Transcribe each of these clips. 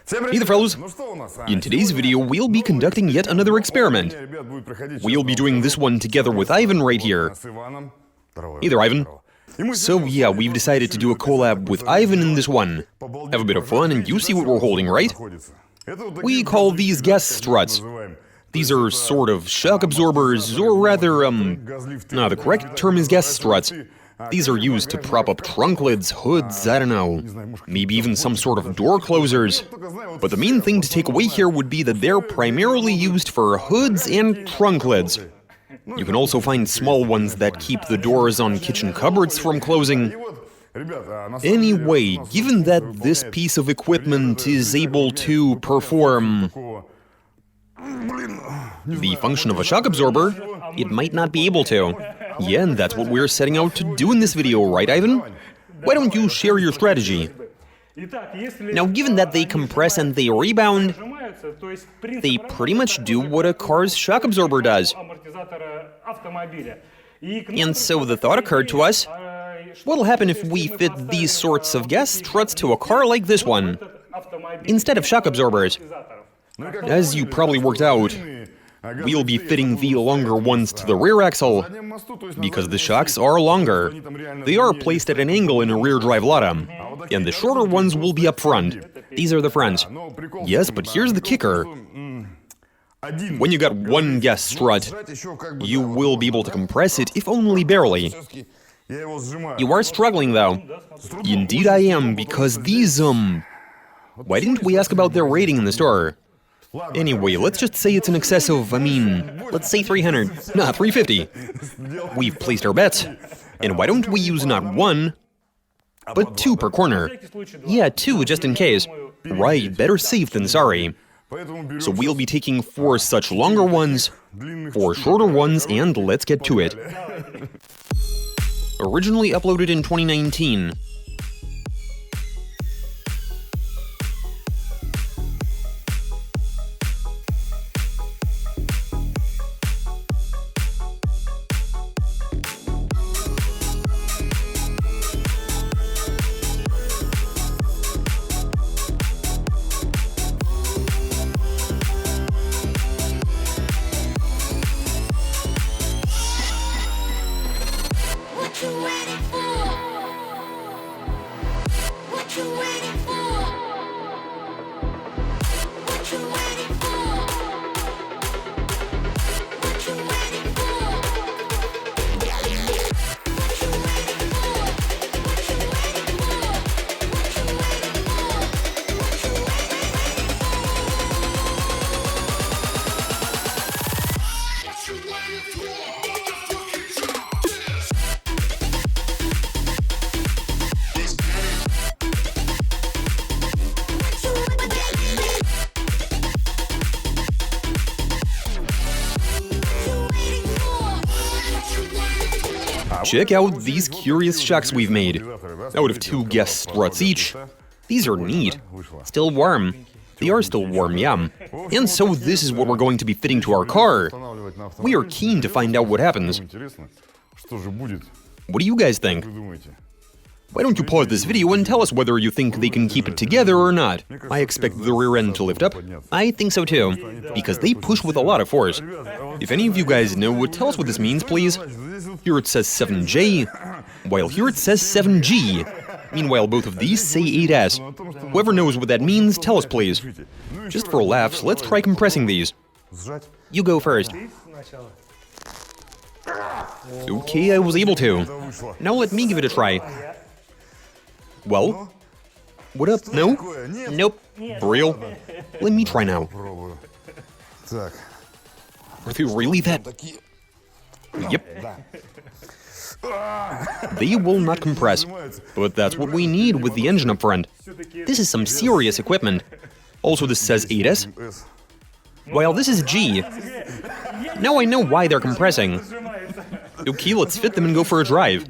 Hey there, fellas! In today's video, we'll be conducting yet another experiment. We'll be doing this one together with Ivan right here. Hey there, Ivan. So yeah, we've decided to do a collab with Ivan in this one. Have a bit of fun and you see what we're holding, right? We call these gas struts. These are sort of shock absorbers, or rather, the correct term is gas struts. These are used to prop up trunk lids, hoods, I don't know, maybe even some sort of door closers. But the main thing to take away here would be that they're primarily used for hoods and trunk lids. You can also find small ones that keep the doors on kitchen cupboards from closing. Anyway, given that this piece of equipment is able to perform the function of a shock absorber, it might not be able to. Yeah, and that's what we're setting out to do in this video, right, Ivan? Why don't you share your strategy? Now, given that they compress and they rebound, they pretty much do what a car's shock absorber does. And so the thought occurred to us, what'll happen if we fit these sorts of gas struts to a car like this one, instead of shock absorbers? As you probably worked out, we'll be fitting the longer ones to the rear axle, because the shocks are longer. They are placed at an angle in a rear drive lotta, and the shorter ones will be up front. These are the fronts. Yes, but here's the kicker. When you got one gas strut, you will be able to compress it, if only barely. You are struggling, though. Indeed I am, because these, why didn't we ask about their rating in the store? Anyway, let's just say it's in excess of, let's say 300, nah, 350. We've placed our bets. And why don't we use not one, but two per corner? Yeah, two, just in case. Right, better safe than sorry. So we'll be taking 4 such longer ones, 4 shorter ones, and let's get to it. Originally uploaded in 2019. Check out these curious shocks we've made. Out of 2 gas struts each. These are neat. Still warm. They are still warm, yeah. And so this is what we're going to be fitting to our car. We are keen to find out what happens. What do you guys think? Why don't you pause this video and tell us whether you think they can keep it together or not? I expect the rear end to lift up. I think so too, because they push with a lot of force. If any of you guys know, tell us what this means, please. Here it says 7J, while here it says 7G. Meanwhile, both of these say 8S. Whoever knows what that means, tell us, please. Just for laughs, let's try compressing these. You go first. Okay, I was able to. Now let me give it a try. Well? What up? No? Nope. For real? Let me try now. Are they really that? Yep. They will not compress, but that's what we need with the engine up front. This is some serious equipment. Also, this says 8S, while this is G. Now I know why they're compressing. Okay, let's fit them and go for a drive.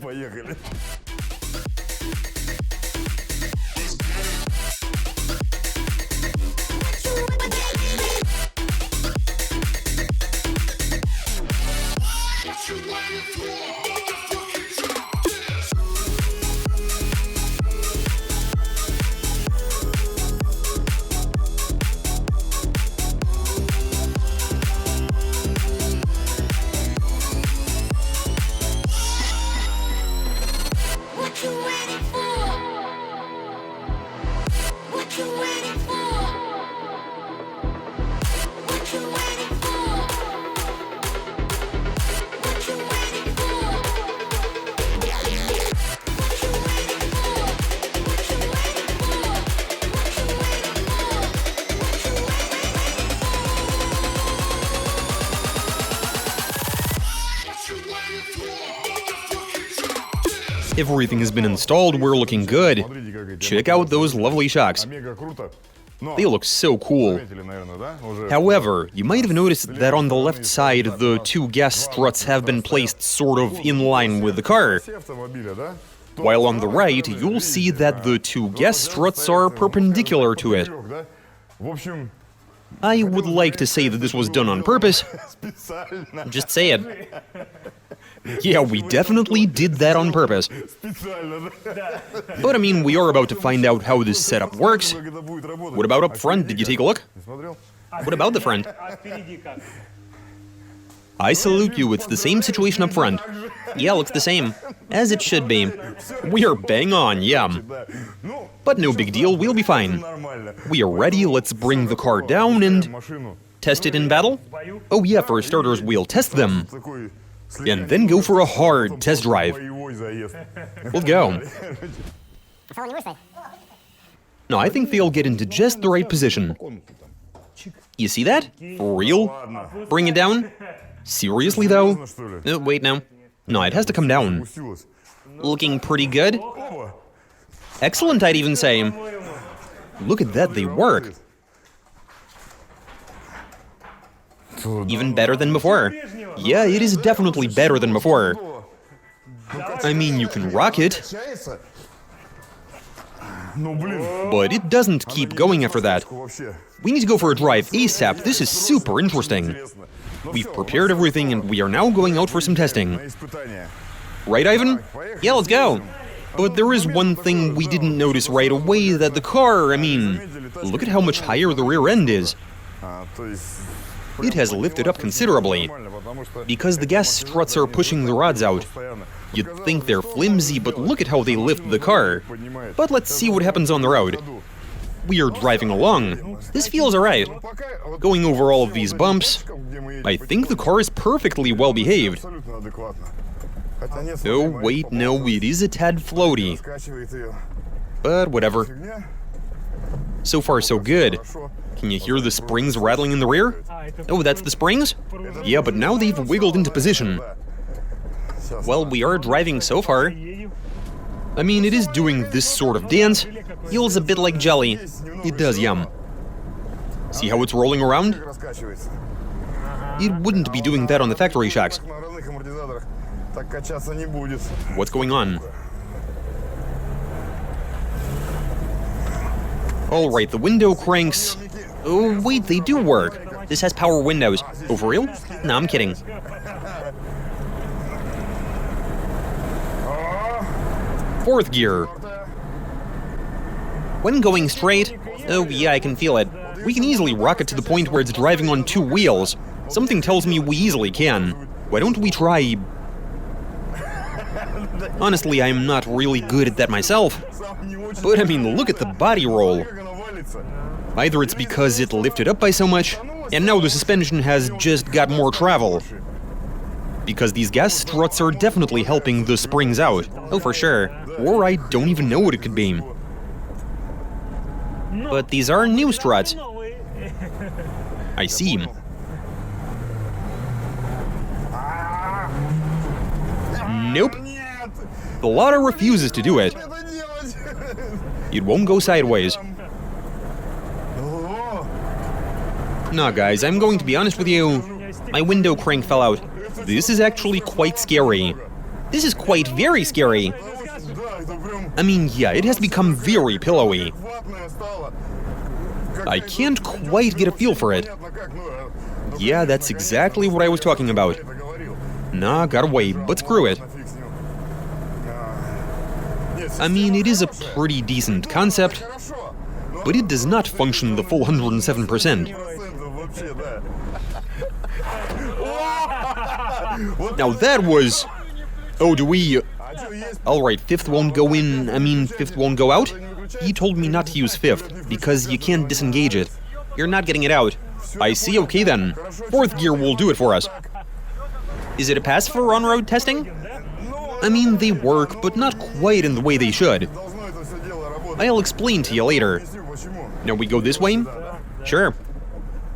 Everything has been installed, we're looking good. Check out those lovely shocks. They look so cool. However, you might have noticed that on the left side, the two gas struts have been placed sort of in line with the car. While on the right, you'll see that the two gas struts are perpendicular to it. I would like to say that this was done on purpose. Just say it. Yeah, we definitely did that on purpose. But I mean, we are about to find out how this setup works. What about up front? Did you take a look? What about the front? I salute you, it's the same situation up front. Yeah, looks the same. As it should be. We are bang on, yeah. But no big deal, we'll be fine. We are ready, let's bring the car down and test it in battle? Oh yeah, for starters, we'll test them. And then go for a hard test drive. Let's go. No, I think they'll get into just the right position. You see that? For real? Bring it down? Seriously, though? Wait, no. No, it has to come down. Looking pretty good? Excellent, I'd even say. Look at that, they work. Even better than before. Yeah, it is definitely better than before. I mean, you can rock it. But it doesn't keep going after that. We need to go for a drive ASAP, this is super interesting. We've prepared everything and we are now going out for some testing. Right, Ivan? Yeah, let's go. But there is one thing we didn't notice right away, that the car, I mean, look at how much higher the rear end is. It has lifted up considerably, because the gas struts are pushing the rods out. You'd think they're flimsy, but look at how they lift the car. But let's see what happens on the road. We are driving along. This feels alright. Going over all of these bumps, I think the car is perfectly well behaved. Oh, wait, no, it is a tad floaty. But whatever. So far, so good. Can you hear the springs rattling in the rear? Oh, that's the springs? Yeah, but now they've wiggled into position. Well, we are driving so far. I mean, it is doing this sort of dance. Feels a bit like jelly. It does, yum. See how it's rolling around? It wouldn't be doing that on the factory shocks. What's going on? Alright, the window cranks... Oh, wait, they do work. This has power windows. Oh, for real? No, I'm kidding. Fourth gear. When going straight... Oh, yeah, I can feel it. We can easily rock it to the point where it's driving on two wheels. Something tells me we easily can. Why don't we try... Honestly, I'm not really good at that myself. But I mean, look at the body roll. Either it's because it lifted up by so much, and now the suspension has just got more travel. Because these gas struts are definitely helping the springs out. Oh, for sure. Or I don't even know what it could be. But these are new struts. I see. Nope. The ladder refuses to do it. It won't go sideways. Nah, guys, I'm going to be honest with you. My window crank fell out. This is actually quite scary. This is quite very scary. I mean, yeah, it has become very pillowy. I can't quite get a feel for it. Yeah, that's exactly what I was talking about. Nah, gotta wait, but screw it. I mean, it is a pretty decent concept, but it does not function the full 107%. Now that was... Oh, do we... Alright, fifth won't go in, I mean, fifth won't go out? He told me not to use fifth, because you can't disengage it. You're not getting it out. I see, okay then. Fourth gear will do it for us. Is it a pass for on-road testing? I mean, they work, but not quite in the way they should. I'll explain to you later. Now we go this way? Sure.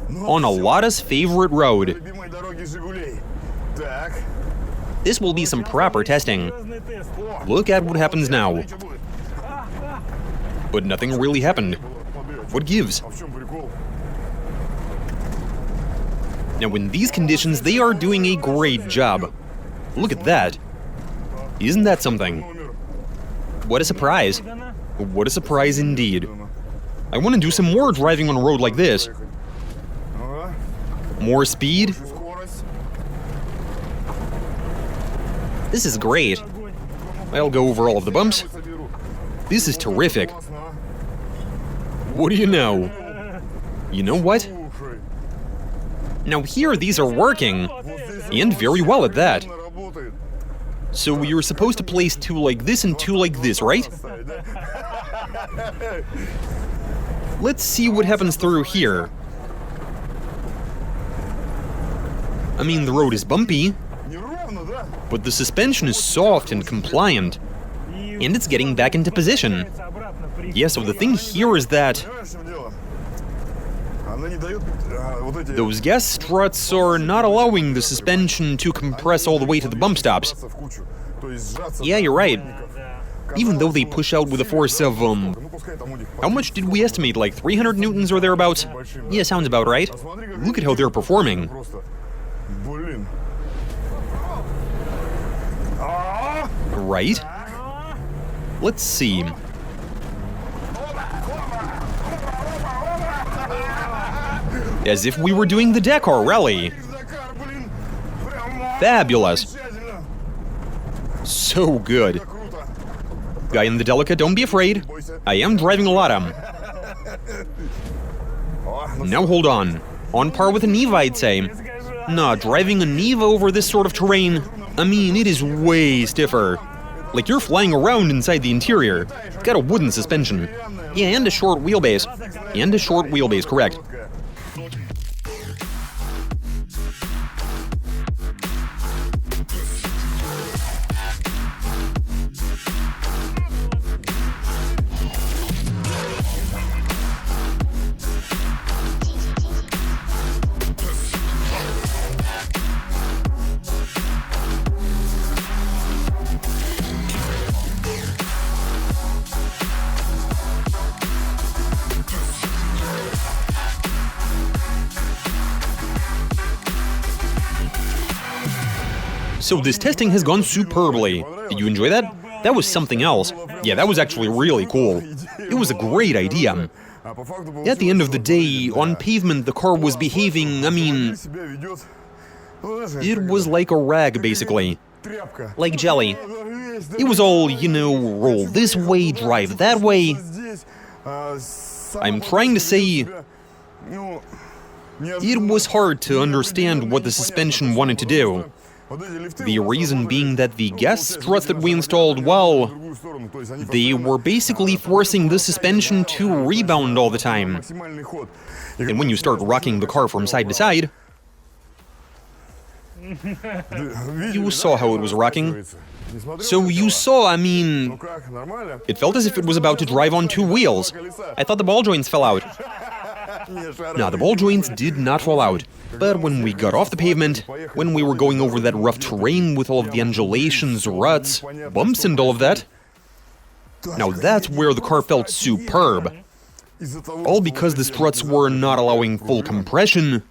On Alada's favorite road. This will be some proper testing. Look at what happens now. But nothing really happened. What gives? Now, in these conditions, they are doing a great job. Look at that. Isn't that something? What a surprise. What a surprise indeed. I want to do some more driving on a road like this. More speed. This is great. I'll go over all of the bumps. This is terrific. What do you know? You know what? Now here these are working, and very well at that. So you're supposed to place two like this and two like this, right? Let's see what happens through here. I mean, the road is bumpy, but the suspension is soft and compliant, and it's getting back into position. Yeah, so the thing here is that those gas struts are not allowing the suspension to compress all the way to the bump stops. Yeah, you're right. Even though they push out with a force of, how much did we estimate, like 300 newtons or thereabouts? Yeah, sounds about right. Look at how they're performing. Right? Let's see. As if we were doing the Dakar rally. Fabulous. So good. Guy in the Delica, don't be afraid. I am driving a Lada. Now hold on. On par with a Niva, I'd say. Nah, driving a Niva over this sort of terrain, I mean, it is way stiffer. Like you're flying around inside the interior. Got a wooden suspension. Yeah, and a short wheelbase. And a short wheelbase, correct. So this testing has gone superbly. Did you enjoy that? That was something else. Yeah, that was actually really cool. It was a great idea. At the end of the day, on pavement the car was behaving, I mean, it was like a rag, basically. Like jelly. It was all, you know, roll this way, drive that way. I'm trying to say, it was hard to understand what the suspension wanted to do. The reason being that the gas struts that we installed, well, they were basically forcing the suspension to rebound all the time. And when you start rocking the car from side to side, you saw how it was rocking. So you saw, I mean, it felt as if it was about to drive on two wheels. I thought the ball joints fell out. No, the ball joints did not fall out. But when we got off the pavement, when we were going over that rough terrain with all of the undulations, ruts, bumps and all of that, now that's where the car felt superb. All because the struts were not allowing full compression,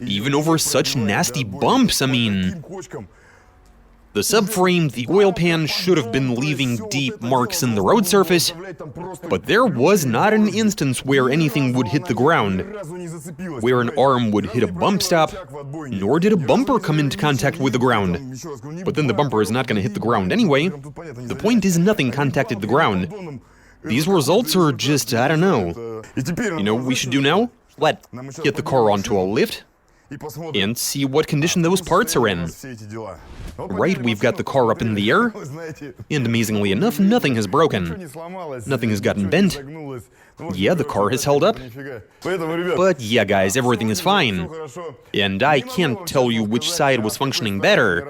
even over such nasty bumps, I mean. The subframe, the oil pan should have been leaving deep marks in the road surface, but there was not an instance where anything would hit the ground, where an arm would hit a bump stop, nor did a bumper come into contact with the ground. But then the bumper is not going to hit the ground anyway. The point is nothing contacted the ground. These results are just, I don't know. You know what we should do now? Let get the car onto a lift and see what condition those parts are in. Right, we've got the car up in the air, and amazingly enough, nothing has broken. Nothing has gotten bent. Yeah, the car has held up. But yeah, guys, everything is fine. And I can't tell you which side was functioning better.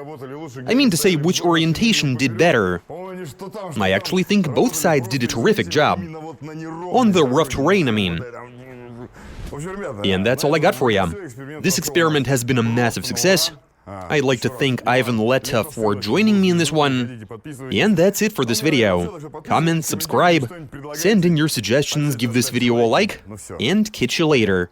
I mean to say which orientation did better. I actually think both sides did a terrific job. On the rough terrain, I mean. And that's all I got for you. This experiment has been a massive success. I'd like to thank Ivan Letta for joining me in this one. And that's it for this video. Comment, subscribe, send in your suggestions, give this video a like, and catch you later.